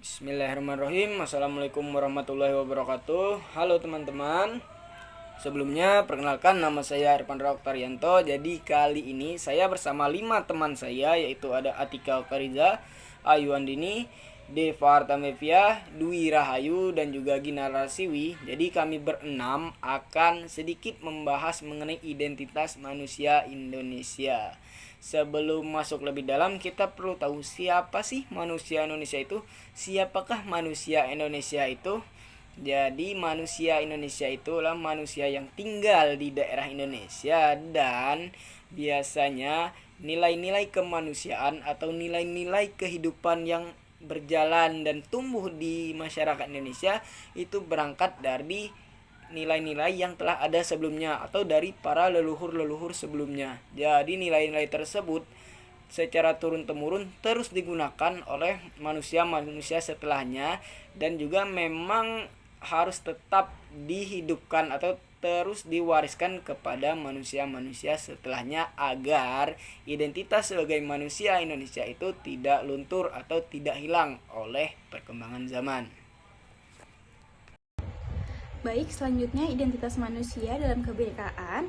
Bismillahirrahmanirrahim. Assalamualaikum warahmatullahi wabarakatuh. Halo teman-teman. Sebelumnya perkenalkan, nama saya Irfan Oktarianto. Jadi kali ini saya bersama 5 teman saya, yaitu ada Atika Okariza, Ayu Andini, Deva Artamevia, Dwi Rahayu, dan juga Gina Rasiwi. Jadi kami berenam akan sedikit membahas mengenai identitas manusia Indonesia. Sebelum masuk lebih dalam, kita perlu tahu siapa sih manusia Indonesia itu? Siapakah manusia Indonesia itu? Jadi manusia Indonesia itulah manusia yang tinggal di daerah Indonesia dan biasanya nilai-nilai kemanusiaan atau nilai-nilai kehidupan yang berjalan dan tumbuh di masyarakat Indonesia itu berangkat dari nilai-nilai yang telah ada sebelumnya atau dari para leluhur-leluhur sebelumnya. Jadi nilai-nilai tersebut secara turun-temurun terus digunakan oleh manusia-manusia setelahnya dan juga memang harus tetap dihidupkan atau terus diwariskan kepada manusia-manusia setelahnya agar identitas sebagai manusia Indonesia itu tidak luntur atau tidak hilang oleh perkembangan zaman. Baik, selanjutnya identitas manusia dalam kebinekaan.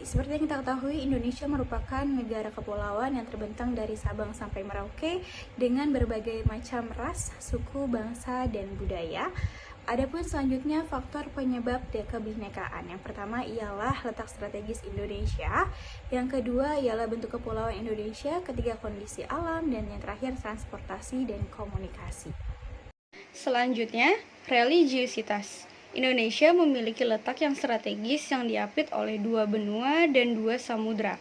Seperti yang kita ketahui, Indonesia merupakan negara kepulauan yang terbentang dari Sabang sampai Merauke dengan berbagai macam ras, suku, bangsa, dan budaya. Adapun selanjutnya faktor penyebab kebinekaan. Yang pertama ialah letak strategis Indonesia, yang kedua ialah bentuk kepulauan Indonesia, ketiga kondisi alam, dan yang terakhir transportasi dan komunikasi. Selanjutnya, religiusitas. Indonesia memiliki letak yang strategis yang diapit oleh 2 benua dan 2 samudra.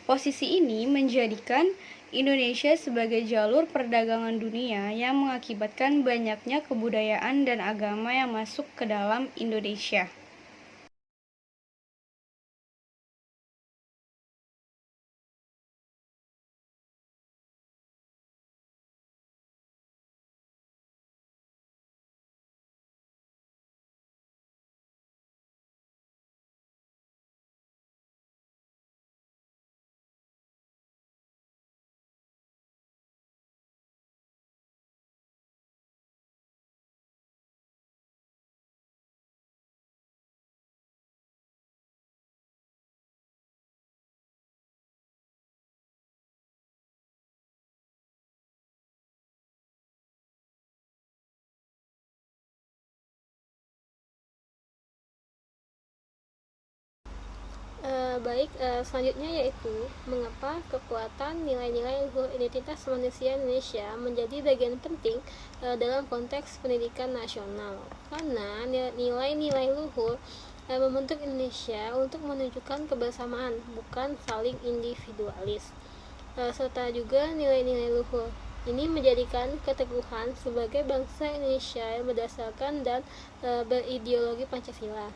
Posisi ini menjadikan Indonesia sebagai jalur perdagangan dunia yang mengakibatkan banyaknya kebudayaan dan agama yang masuk ke dalam Indonesia. Selanjutnya yaitu mengapa kekuatan nilai-nilai luhur identitas manusia Indonesia menjadi bagian penting dalam konteks pendidikan nasional. Karena nilai-nilai luhur membentuk Indonesia untuk menunjukkan kebersamaan, bukan saling individualis. Serta juga nilai-nilai luhur ini menjadikan keteguhan sebagai bangsa Indonesia yang berdasarkan dan berideologi Pancasila.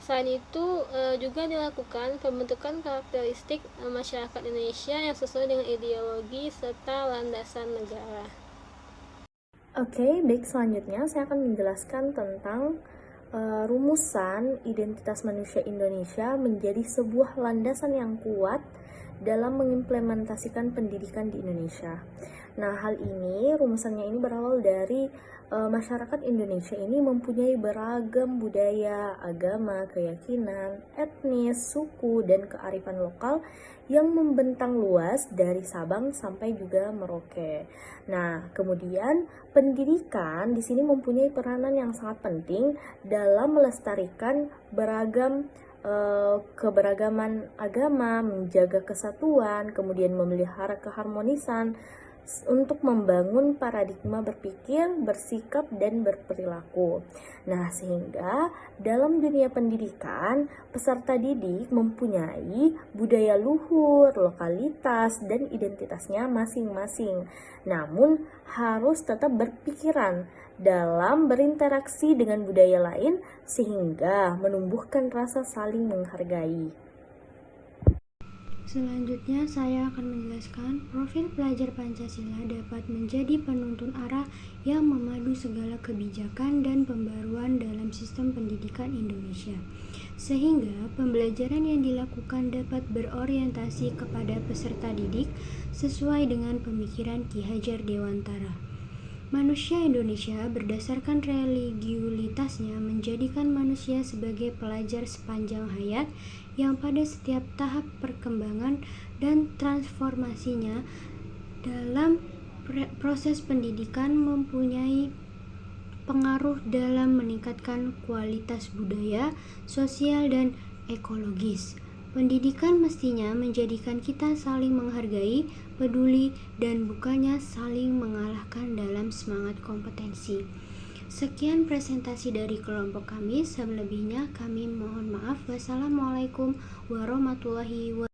Selain itu juga dilakukan pembentukan karakteristik masyarakat Indonesia yang sesuai dengan ideologi serta landasan negara. Oke, baik, selanjutnya saya akan menjelaskan tentang rumusan identitas manusia Indonesia menjadi sebuah landasan yang kuat dalam mengimplementasikan pendidikan di Indonesia. Nah, hal ini, rumusannya ini berawal dari masyarakat Indonesia ini mempunyai beragam budaya, agama, keyakinan, etnis, suku, dan kearifan lokal yang membentang luas dari Sabang sampai juga Merauke. Nah, kemudian pendidikan di sini mempunyai peranan yang sangat penting dalam melestarikan keberagaman agama, menjaga kesatuan, kemudian memelihara keharmonisan untuk membangun paradigma berpikir, bersikap, dan berperilaku. Nah, sehingga dalam dunia pendidikan, peserta didik mempunyai budaya luhur, lokalitas, dan identitasnya masing-masing. Namun, harus tetap berpikiran dalam berinteraksi dengan budaya lain sehingga menumbuhkan rasa saling menghargai. Selanjutnya saya akan menjelaskan profil pelajar Pancasila dapat menjadi penuntun arah yang memadu segala kebijakan dan pembaruan dalam sistem pendidikan Indonesia, sehingga pembelajaran yang dilakukan dapat berorientasi kepada peserta didik sesuai dengan pemikiran Ki Hajar Dewantara. Manusia Indonesia berdasarkan religiulitasnya menjadikan manusia sebagai pelajar sepanjang hayat yang pada setiap tahap perkembangan dan transformasinya dalam proses pendidikan mempunyai pengaruh dalam meningkatkan kualitas budaya, sosial, dan ekologis. Pendidikan mestinya menjadikan kita saling menghargai, peduli, dan bukannya saling mengalahkan dalam semangat kompetensi. Sekian presentasi dari kelompok kami, selebihnya kami mohon maaf. Wassalamualaikum warahmatullahi wabarakatuh.